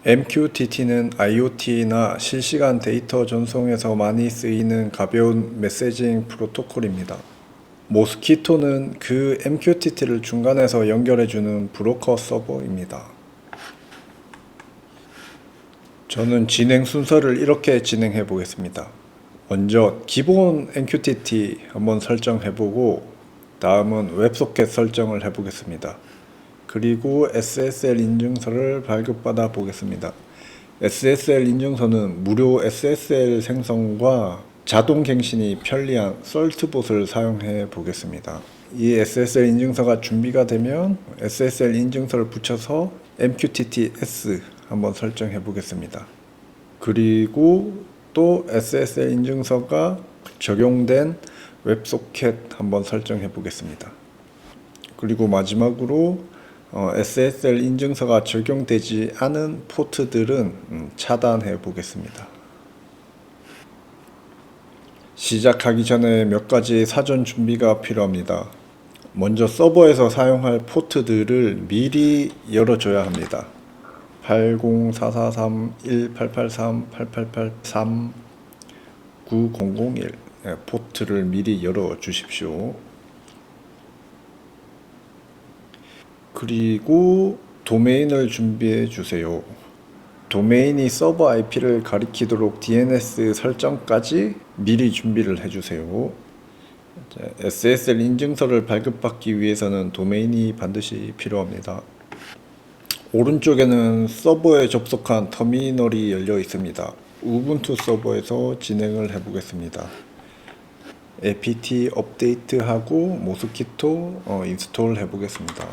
MQTT는 IoT나 실시간 데이터 전송에서 많이 쓰이는 가벼운 메시징 프로토콜입니다. 모스키토는 그 MQTT를 중간에서 연결해주는 브로커 서버입니다. 저는 진행 순서를 이렇게 진행해 보겠습니다. 먼저 기본 MQTT 한번 설정해보고 다음은 웹소켓 설정을 해보겠습니다. 그리고 SSL 인증서를 발급받아 보겠습니다. SSL 인증서는 무료 SSL 생성과 자동 갱신이 편리한 썰트봇을 사용해 보겠습니다. 이 SSL 인증서가 준비가 되면 SSL 인증서를 붙여서 MQTT-S 한번 설정해 보겠습니다. 그리고 또 SSL 인증서가 적용된 웹소켓 한번 설정해 보겠습니다. 그리고 마지막으로 SSL 인증서가 적용되지 않은 포트들은 차단해 보겠습니다. 시작하기 전에 몇 가지 사전 준비가 필요합니다. 먼저 서버에서 사용할 포트들을 미리 열어줘야 합니다. 80443, 1883, 8883, 9001 포트를 미리 열어 주십시오. 그리고 도메인을 준비해 주세요. 도메인이 서버 IP를 가리키도록 DNS 설정까지 미리 준비를 해주세요. SSL 인증서를 발급받기 위해서는 도메인이 반드시 필요합니다. 오른쪽에는 서버에 접속한 터미널이 열려 있습니다. 우분투 서버에서 진행을 해보겠습니다. apt 업데이트하고 모스키토 인스톨 해보겠습니다.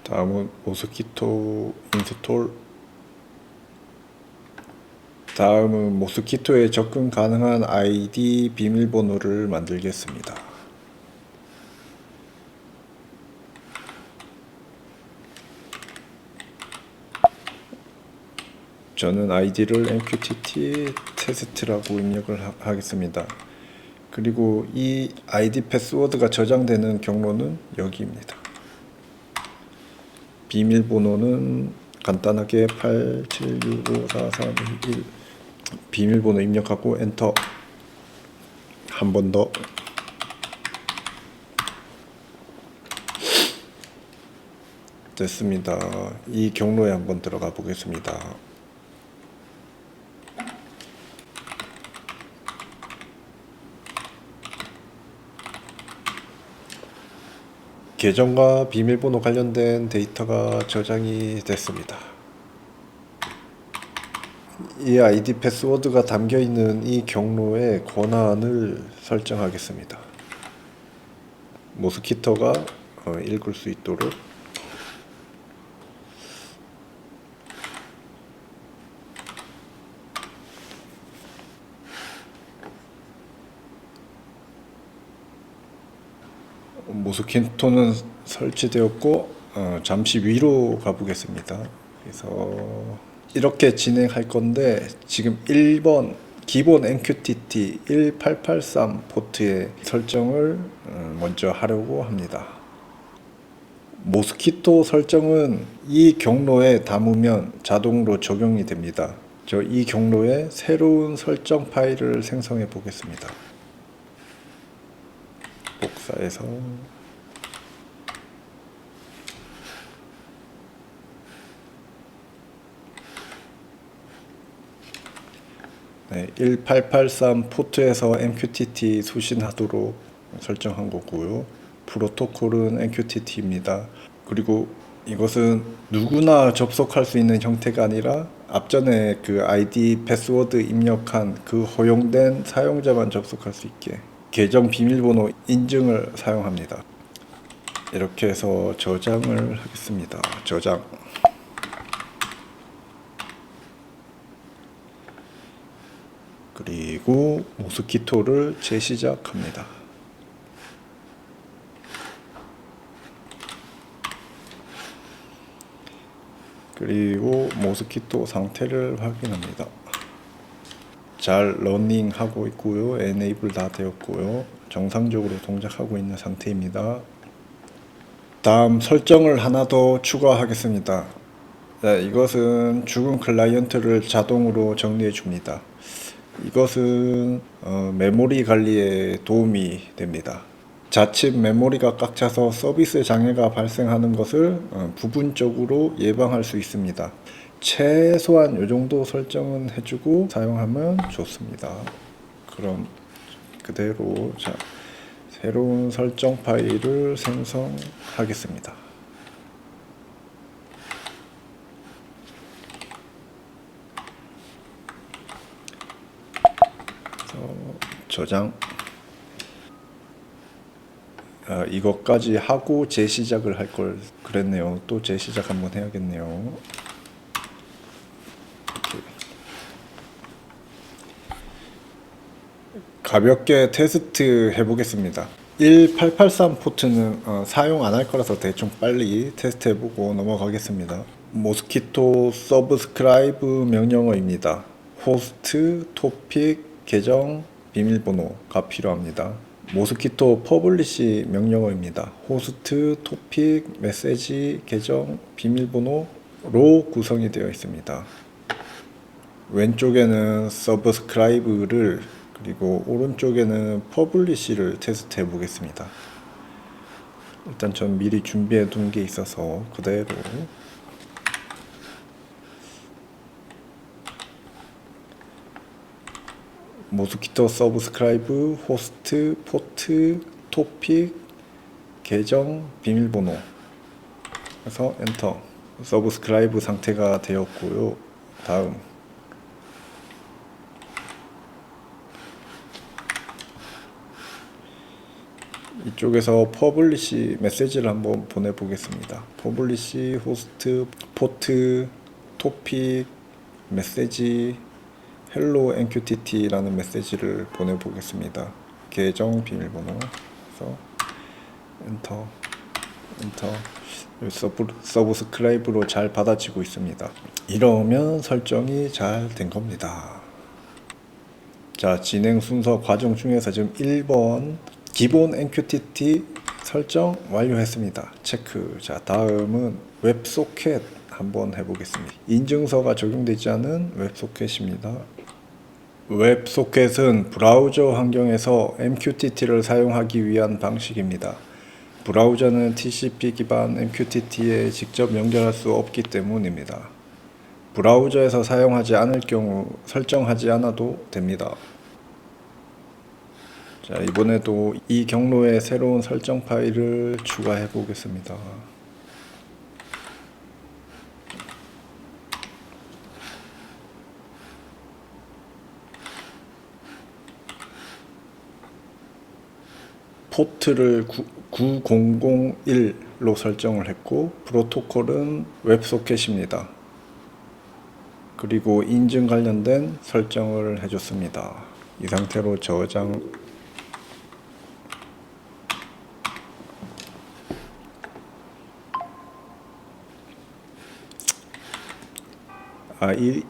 다음은 모스키토 인스톨. 다음은 모스키토에 접근 가능한 아이디 비밀번호를 만들겠습니다. 저는 아이디를 MQTT 테스트라고 입력을 하겠습니다. 그리고 이 아이디 패스워드가 저장되는 경로는 여기입니다. 비밀번호는 간단하게 87654321 비밀번호 입력하고 엔터. 한 번 더. 됐습니다. 이 경로에 한번 들어가 보겠습니다. 계정과 비밀번호 관련된 데이터가 저장이 됐습니다. 이 아이디 패스워드가 담겨있는 이 경로의 권한을 설정하겠습니다. 모스키토가 읽을 수 있도록. 모스키토는 설치되었고 잠시 위로 가보겠습니다. 그래서 이렇게 진행할 건데 지금 1번 기본 MQTT 1883 포트의 설정을 먼저 하려고 합니다. 모스키토 설정은 이 경로에 담으면 자동으로 적용이 됩니다. 저 이 경로에 새로운 설정 파일을 생성해 보겠습니다. 복사해서 네, 1883 포트에서 MQTT 수신하도록 설정한 거고요. 프로토콜은 MQTT입니다. 그리고 이것은 누구나 접속할 수 있는 형태가 아니라 앞전에 그 아이디 패스워드 입력한 그 허용된 사용자만 접속할 수 있게 계정 비밀번호 인증을 사용합니다. 이렇게 해서 저장을 하겠습니다. 저장. 그리고 모스키토를 재시작합니다. 그리고 모스키토 상태를 확인합니다. 잘 러닝하고 있고요. 에네이블 다 되었고요. 정상적으로 동작하고 있는 상태입니다. 다음 설정을 하나 더 추가하겠습니다. 네, 이것은 죽은 클라이언트를 자동으로 정리해 줍니다. 이것은 메모리 관리에 도움이 됩니다. 자칫 메모리가 꽉 차서 서비스 장애가 발생하는 것을 부분적으로 예방할 수 있습니다. 최소한 이 정도 설정은 해주고 사용하면 좋습니다. 그럼 그대로 새로운 설정 파일을 생성하겠습니다. 저장. 이것까지 하고 재시작을 할 걸 그랬네요. 또 재시작 한번 해야겠네요. 가볍게 테스트 해보겠습니다. 1883 포트는 사용 안 할 거라서 대충 빨리 테스트 해보고 넘어가겠습니다. 모스키토 서브스크라이브 명령어입니다. 호스트, 토픽, 계정, 비밀번호가 필요합니다. 모스키토 퍼블리시 명령어입니다. 호스트, 토픽, 메시지, 계정, 비밀번호로 구성이 되어 있습니다. 왼쪽에는 서브스크라이브를 그리고 오른쪽에는 퍼블리시를 테스트 해 보겠습니다. 일단 전 미리 준비해 둔 게 있어서 그대로 모스키토 서브스크라이브, 호스트, 포트, 토픽, 계정, 비밀번호 해서 엔터. 서브스크라이브 상태가 되었고요. 다음 이쪽에서 퍼블리시 메시지를 한번 보내보겠습니다. 퍼블리시, 호스트, 포트, 토픽, 메시지, 헬로 NQTT라는 메시지를 보내보겠습니다. 계정 비밀번호 그래서 엔터. 서브스크라이브로 잘 받아지고 있습니다. 이러면 설정이 잘 된 겁니다. 자, 진행 순서 과정 중에서 지금 1번 기본 NQTT 설정 완료했습니다. 체크. 자, 다음은 웹소켓 한번 해보겠습니다. 인증서가 적용되지 않은 웹소켓입니다. 웹소켓은 브라우저 환경에서 MQTT를 사용하기 위한 방식입니다. 브라우저는 TCP 기반 MQTT에 직접 연결할 수 없기 때문입니다. 브라우저에서 사용하지 않을 경우 설정하지 않아도 됩니다. 자, 이번에도 이 경로에 새로운 설정 파일을 추가해 보겠습니다. 포트를 9001로 설정을 했고 프로토콜은 웹소켓입니다. 그리고 인증 관련된 설정을 해줬습니다. 이 상태로 저장.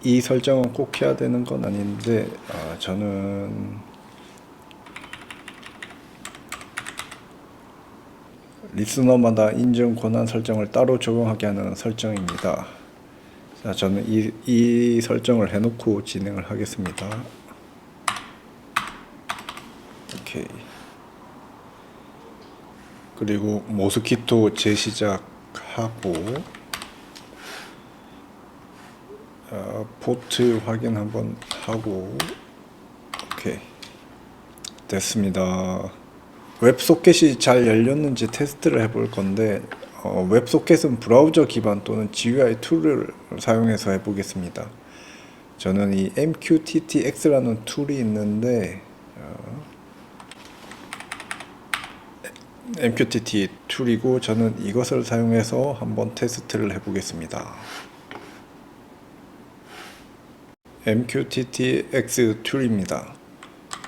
이 설정은 꼭 해야 되는 건 아닌데 저는 리스너마다 인증 권한 설정을 따로 적용하게 하는 설정입니다. 자, 저는 이 설정을 해놓고 진행을 하겠습니다. 오케이. 그리고 모스키토 재시작하고 포트 확인 한번 하고 오케이 됐습니다. 웹소켓이 잘 열렸는지 테스트를 해볼 건데 웹소켓은 브라우저 기반 또는 GUI 툴을 사용해서 해보겠습니다. 저는 이 MQTTX라는 툴이 있는데 MQTT 툴이고 저는 이것을 사용해서 한번 테스트를 해보겠습니다. MQTTX 툴입니다.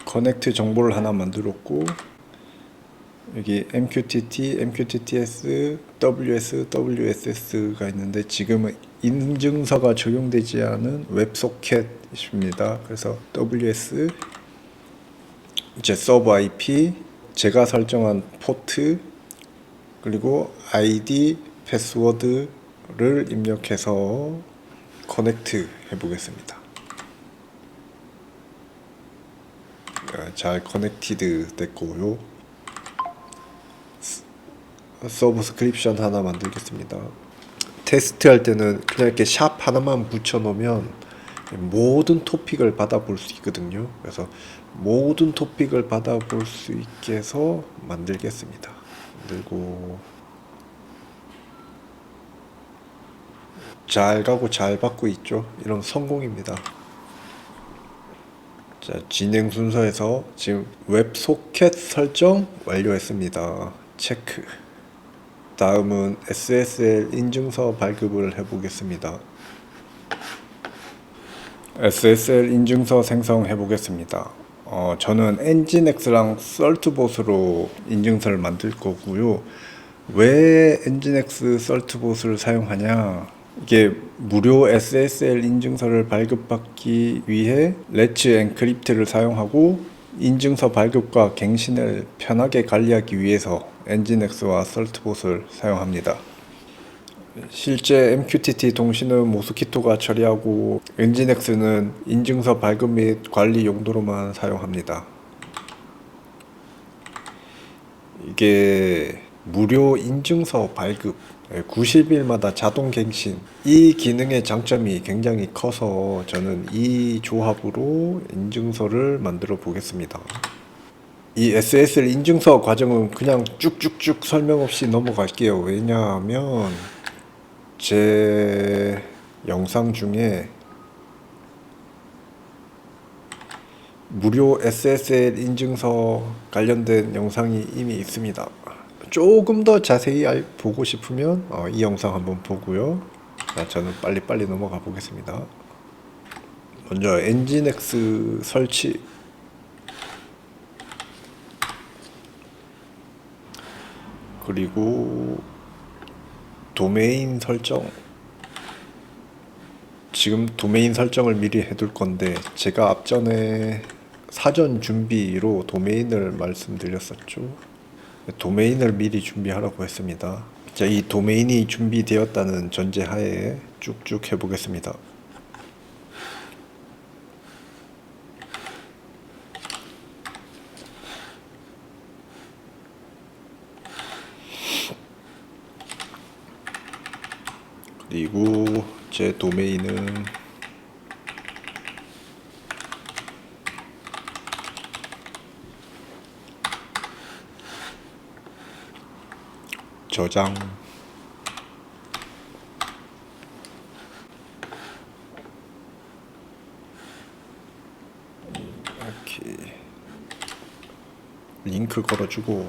커넥트 정보를 하나 만들었고 여기 MQTT, MQTTS, WSS가 있는데 지금은 인증서가 적용되지 않은 웹소켓입니다. 그래서 WS 이제 서버 IP 제가 설정한 포트 그리고 아이디, 패스워드를 입력해서 커넥트 해보겠습니다. 잘 커넥티드 됐고요. 서브스크립션 하나 만들겠습니다. 테스트 할 때는 그냥 이렇게 샵 하나만 붙여 놓으면 모든 토픽을 받아볼 수 있거든요. 그래서 모든 토픽을 받아볼 수 있게 해서 만들겠습니다. 만들고 잘 가고 잘 받고 있죠. 이런 성공입니다. 자, 진행 순서에서 지금 웹소켓 설정 완료했습니다. 체크. 다음은 SSL 인증서 발급을 해보겠습니다. SSL 인증서 생성해 보겠습니다. 저는 엔진엑스랑 썰트봇으로 인증서를 만들 거고요. 왜 엔진엑스 썰트봇을 사용하냐? 이게 무료 SSL 인증서를 발급받기 위해 렛츠 엔크립트를 사용하고 인증서 발급과 갱신을 편하게 관리하기 위해서 엔진엑스와 썰트봇을 사용합니다. 실제 MQTT 동시는 모스키토가 처리하고 엔진엑스는 인증서 발급 및 관리 용도로만 사용합니다. 이게 무료 인증서 발급 90일마다 자동 갱신 이 기능의 장점이 굉장히 커서 저는 이 조합으로 인증서를 만들어 보겠습니다. 이 SSL 인증서 과정은 그냥 쭉쭉쭉 설명 없이 넘어갈게요. 왜냐하면 제 영상 중에 무료 SSL 인증서 관련된 영상이 이미 있습니다. 조금 더 자세히 보고 싶으면 이 영상 한번 보고요. 자, 저는 빨리 넘어가 보겠습니다. 먼저 엔진엑스 설치, 그리고 도메인 설정. 지금 도메인 설정을 미리 해둘 건데 제가 앞전에 사전 준비로 도메인을 말씀드렸었죠. 도메인을 미리 준비하라고 했습니다. 자, 이 도메인이 준비되었다는 전제하에 쭉쭉 해보겠습니다. 그리고 제 도메인은 저장, 이렇게 링크 걸어주고,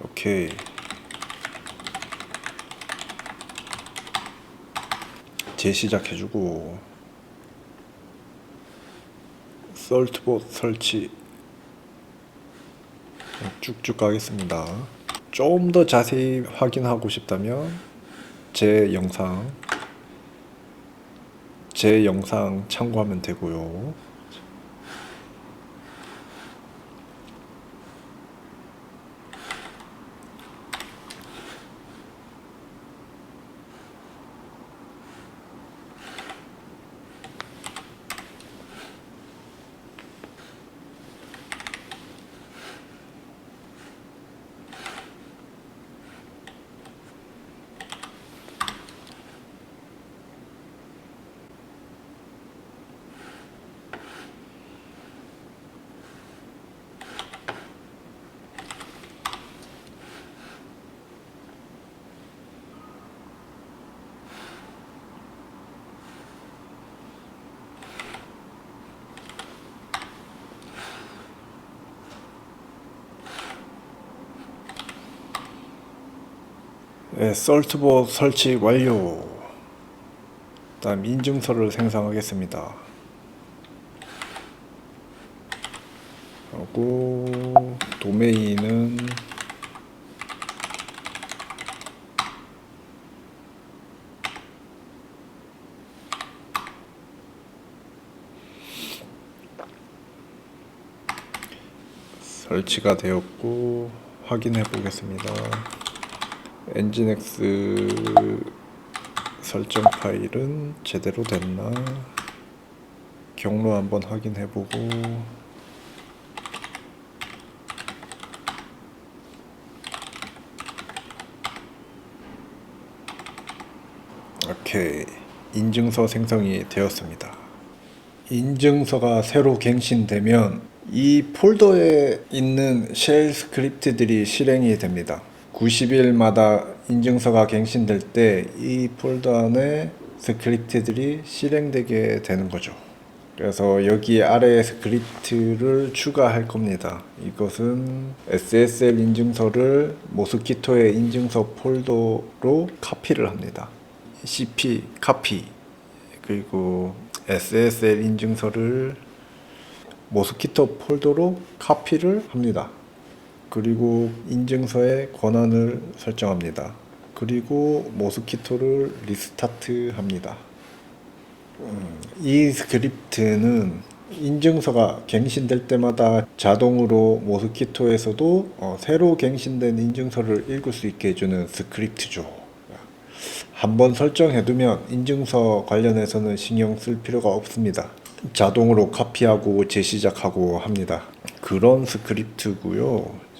오케이. 재시작해주고, 썰트봇 설치 쭉쭉 가겠습니다. 좀 더 자세히 확인하고 싶다면 제 영상 참고하면 되고요. 네, 썰트봇 설치 완료. 다음 인증서를 생성하겠습니다. 하고 도메인은 설치가 되었고 확인해 보겠습니다. 엔진X 설정 파일은 제대로 됐나? 경로 한번 확인해 보고 오케이. 인증서 생성이 되었습니다. 인증서가 새로 갱신되면 이 폴더에 있는 쉘 스크립트들이 실행이 됩니다. 90일마다 인증서가 갱신될 때 이 폴더 안에 스크립트들이 실행되게 되는 거죠. 그래서 여기 아래 스크립트를 추가할 겁니다. 이것은 SSL 인증서를 모스키토의 인증서 폴더로 카피를 합니다. cp 카피, 그리고 SSL 인증서를 모스키토 폴더로 카피를 합니다. 그리고 인증서의 권한을 설정합니다. 그리고 모스키토를 리스타트 합니다. 이 스크립트는 인증서가 갱신될 때마다 자동으로 모스키토에서도 새로 갱신된 인증서를 읽을 수 있게 해주는 스크립트죠. 한번 설정해두면 인증서 관련해서는 신경 쓸 필요가 없습니다. 자동으로 카피하고 재시작하고 합니다. 그런 스크립트고요.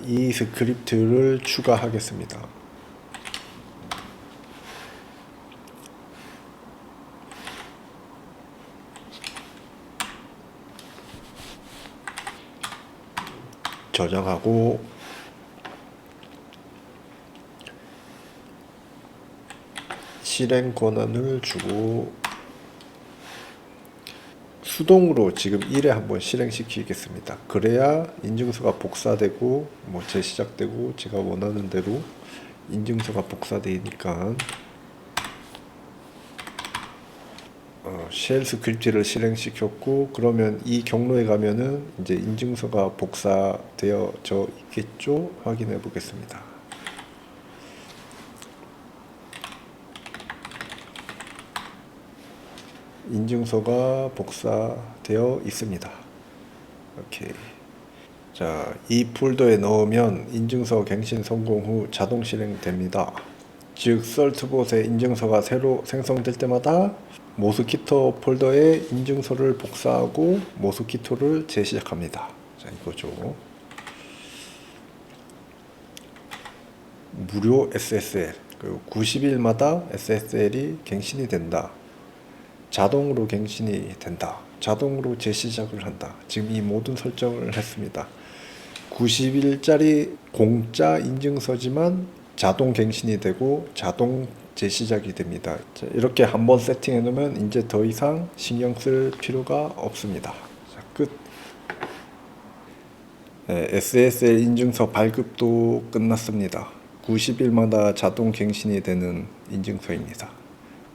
이 스크립트를 추가하겠습니다. 저장하고 실행 권한을 주고 수동으로 지금 1회 한번 실행시키겠습니다. 그래야 인증서가 복사되고 재시작되고 제가 원하는 대로 인증서가 복사되니까 쉘 스크립트를 실행시켰고, 그러면 이 경로에 가면은 이제 인증서가 복사되어져 있겠죠? 확인해 보겠습니다. 인증서가 복사되어 있습니다. 오케이. 자, 이 폴더에 넣으면 인증서 갱신 성공 후 자동 실행됩니다. 즉, 썰트봇의 인증서가 새로 생성될 때마다 모스키토 폴더에 인증서를 복사하고 모스키토를 재시작합니다. 자, 이거죠. 무료 SSL, 그리고 90일마다 SSL이 갱신이 된다. 자동으로 갱신이 된다. 자동으로 재시작을 한다. 지금 이 모든 설정을 했습니다. 90일짜리 공짜 인증서지만 자동 갱신이 되고 자동 재시작이 됩니다. 자, 이렇게 한번 세팅해 놓으면 이제 더 이상 신경 쓸 필요가 없습니다. 자, 끝. SSL 인증서 발급도 끝났습니다. 90일마다 자동 갱신이 되는 인증서입니다.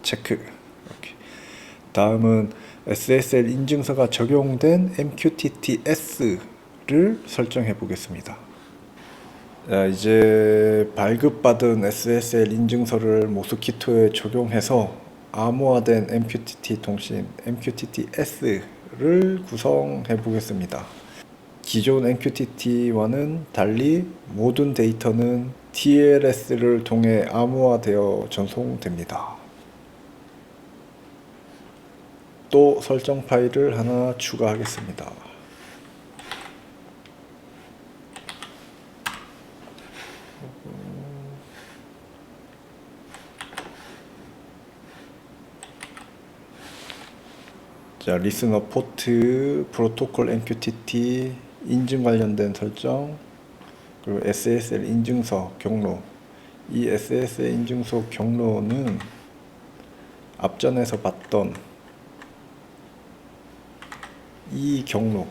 체크. 이렇게. 다음은 SSL 인증서가 적용된 MQTT-S를 설정해 보겠습니다. 자, 이제 발급받은 SSL 인증서를 모스키토에 적용해서 암호화된 MQTT 통신 MQTT-S를 구성해 보겠습니다. 기존 MQTT와는 달리 모든 데이터는 TLS를 통해 암호화되어 전송됩니다. 또 설정 파일을 하나 추가하겠습니다. 자, 리스너 포트, 프로토콜 MQTT, 인증 관련된 설정, 그리고 SSL 인증서 경로. 이 SSL 인증서 경로는 앞전에서 봤던 이 경로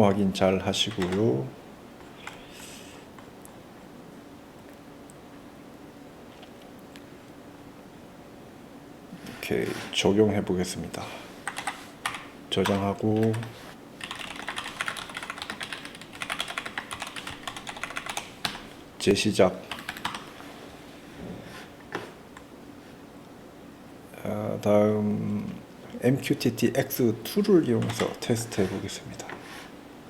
확인 잘 하시고요. 이렇게 적용해 보겠습니다. 저장하고 재시작. 다음 MQTT X2를 이용해서 테스트해 보겠습니다.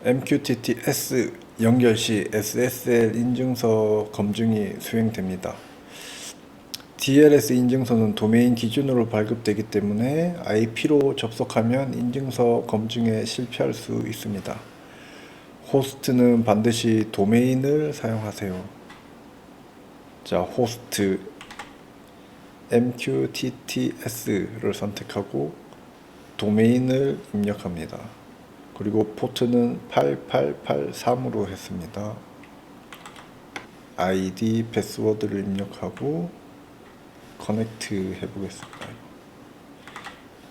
MQTT S 연결 시 SSL 인증서 검증이 수행됩니다. DLS 인증서는 도메인 기준으로 발급되기 때문에 IP로 접속하면 인증서 검증에 실패할 수 있습니다. 호스트는 반드시 도메인을 사용하세요. 자, 호스트 MQTTS를 선택하고 도메인을 입력합니다. 그리고 포트는 8883으로 했습니다. ID, 패스워드를 입력하고 커넥트 해보겠습니다.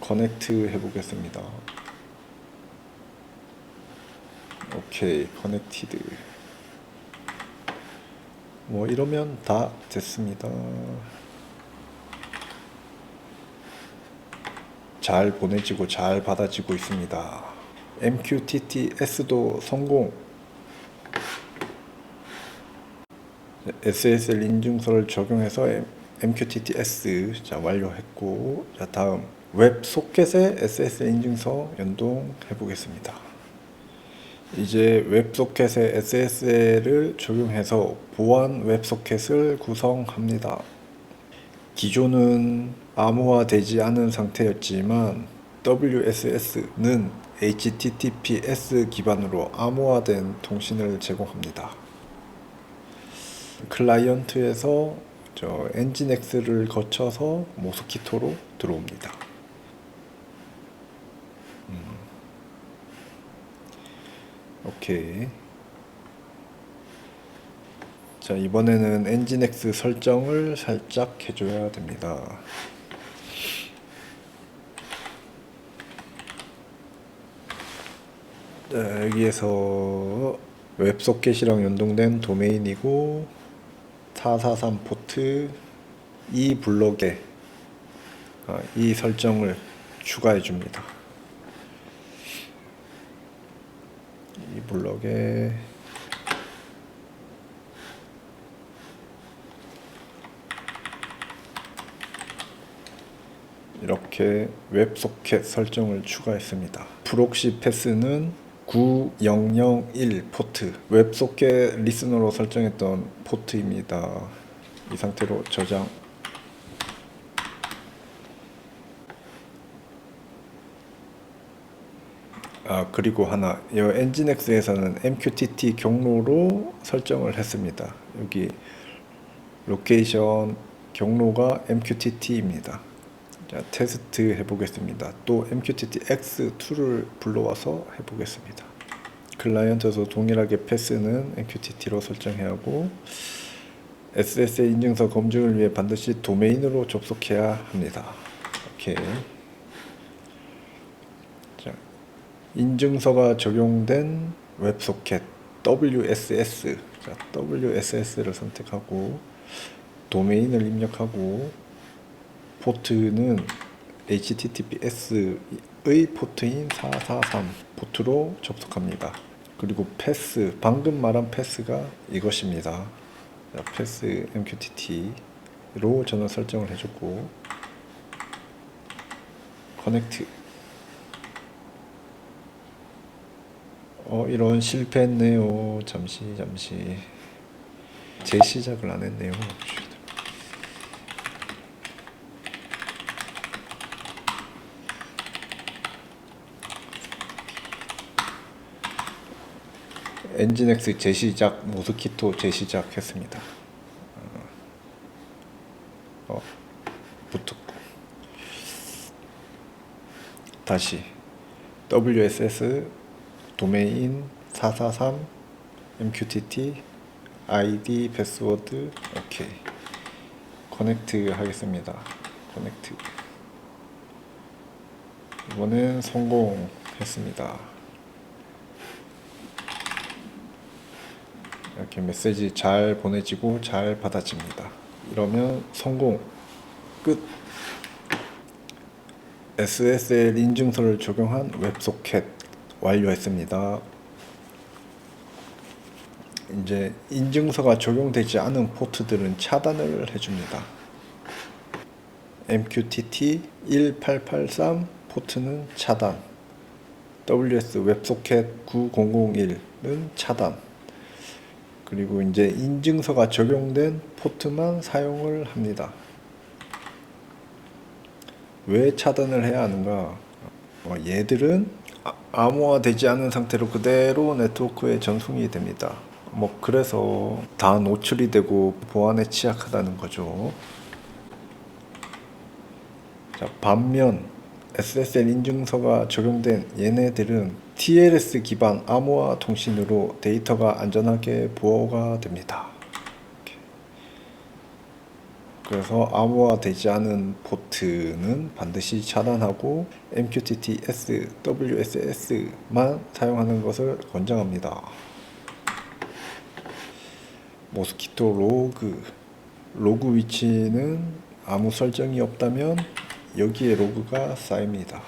커넥트 해보겠습니다. 오케이, 커넥티드. 뭐 이러면 다 됐습니다. 잘 보내지고 잘 받아지고 있습니다. MQTT-S도 성공. SSL 인증서를 적용해서 MQTT-S 완료했고, 자, 다음 웹 소켓에 SSL 인증서 연동해 보겠습니다. 이제 웹 소켓에 SSL을 적용해서 보안 웹 소켓을 구성합니다. 기존은 암호화되지 않은 상태였지만 WSS는 HTTPS 기반으로 암호화된 통신을 제공합니다. 클라이언트에서 엔진엑스를 거쳐서 모스키토로 들어옵니다. 오케이. 자, 이번에는 엔진엑스 설정을 살짝 해줘야 됩니다. 자, 여기에서 웹소켓이랑 연동된 도메인이고 443 포트 이 블록에 이 설정을 추가해 줍니다. 이 블록에 이렇게 웹소켓 설정을 추가했습니다. 프록시 패스는 9001 포트, 웹소켓 리스너로 설정했던 포트입니다. 이 상태로 저장. 그리고 하나, 이 엔진엑스에서는 MQTT 경로로 설정을 했습니다. 여기 로케이션 경로가 MQTT입니다. 자, 테스트 해보겠습니다. 또 MQTT X2를 불러와서 해보겠습니다. 클라이언트에서 동일하게 패스는 MQTT로 설정해야 하고 SSL 인증서 검증을 위해 반드시 도메인으로 접속해야 합니다. 오케이. 자, 인증서가 적용된 웹소켓 WSS, 자, WSS를 선택하고 도메인을 입력하고 포트는 HTTPS의 포트인 443 포트로 접속합니다. 그리고 패스, 방금 말한 패스가 이것입니다. 자, 패스 MQTT로 저는 설정을 해줬고 커넥트. 이런 실패했네요. 잠시 재시작을 안 했네요. 엔진엑스 재시작, 모스키토 재시작 했습니다. 붙었고 다시 WSS 도메인 443 MQTT ID 패스워드 오케이. 커넥트 하겠습니다. 커넥트. 이번엔 성공했습니다. 이렇게 메시지 잘 보내지고 잘 받아집니다. 이러면 성공. 끝. SSL 인증서를 적용한 웹소켓 완료했습니다. 이제 인증서가 적용되지 않은 포트들은 차단을 해줍니다. MQTT 1883 포트는 차단, WS 웹소켓 9001은 차단, 그리고 이제 인증서가 적용된 포트만 사용을 합니다. 왜 차단을 해야 하는가? 얘들은 암호화되지 않은 상태로 그대로 네트워크에 전송이 됩니다. 그래서 다 노출이 되고 보안에 취약하다는 거죠. 자, 반면 SSL 인증서가 적용된 얘네들은 TLS 기반 암호화 통신으로 데이터가 안전하게 보호가 됩니다. 그래서 암호화되지 않은 포트는 반드시 차단하고 MQTT S, WSS만 사용하는 것을 권장합니다. 모스키토 로그 위치는 아무 설정이 없다면 여기에 로그가 쌓입니다.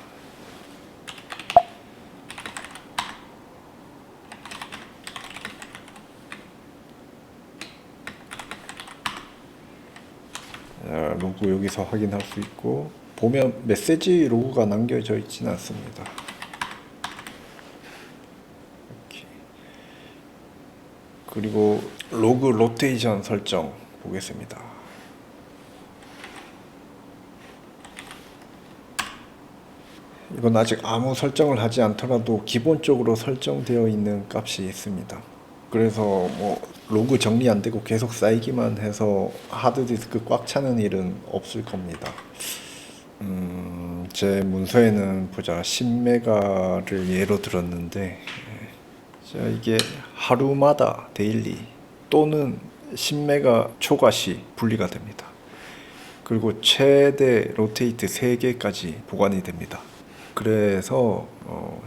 로그 여기서 확인할 수 있고, 보면 메시지 로그가 남겨져 있지는 않습니다. 이렇게. 그리고 로그 로테이션 설정 보겠습니다. 이건 아직 아무 설정을 하지 않더라도 기본적으로 설정되어 있는 값이 있습니다. 그래서 로그 정리 안 되고 계속 쌓이기만 해서 하드디스크 꽉 차는 일은 없을 겁니다. 제 문서에는 10메가를 예로 들었는데, 자, 이게 하루마다 데일리 또는 10메가 초과시 분리가 됩니다. 그리고 최대 로테이트 3개까지 보관이 됩니다. 그래서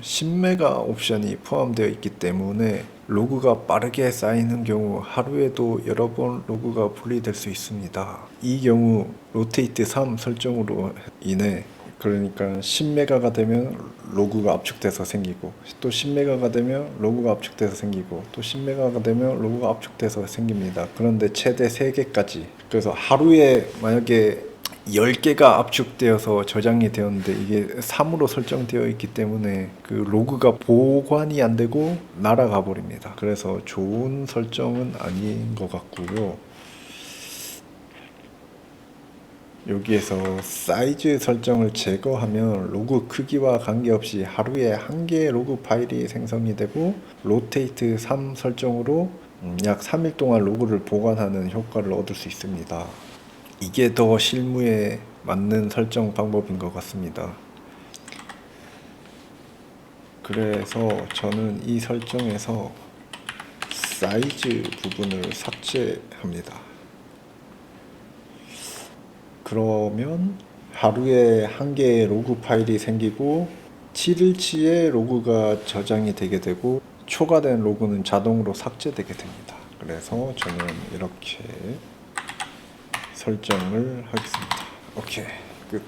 10메가 옵션이 포함되어 있기 때문에 로그가 빠르게 쌓이는 경우 하루에도 여러 번 로그가 분리될 수 있습니다. 이 경우 로테이트 3 설정으로 인해, 그러니까 10메가가 되면 로그가 압축돼서 생기고, 또 10메가가 되면 로그가 압축돼서 생기고, 또 10메가가 되면 로그가 압축돼서 생깁니다. 그런데 최대 3개까지. 그래서 하루에 만약에 10개가 압축되어서 저장이 되었는데 이게 3으로 설정되어 있기 때문에 그 로그가 보관이 안 되고 날아가 버립니다. 그래서 좋은 설정은 아닌 것 같고요. 여기에서 사이즈 설정을 제거하면 로그 크기와 관계없이 하루에 1개의 로그 파일이 생성이 되고, 로테이트 3 설정으로 약 3일 동안 로그를 보관하는 효과를 얻을 수 있습니다. 이게 더 실무에 맞는 설정 방법인 것 같습니다. 그래서 저는 이 설정에서 사이즈 부분을 삭제합니다. 그러면 하루에 1개의 로그 파일이 생기고 7일치의 로그가 저장이 되게 되고, 초과된 로그는 자동으로 삭제되게 됩니다. 그래서 저는 이렇게 설정을 하겠습니다. 오케이, 끝.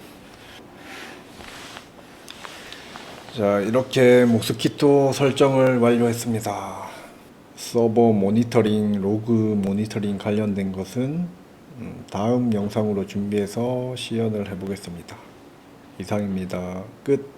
자, 이렇게 모스키토 설정을 완료했습니다. 서버 모니터링, 로그 모니터링 관련된 것은 다음 영상으로 준비해서 시연을 해보겠습니다. 이상입니다. 끝.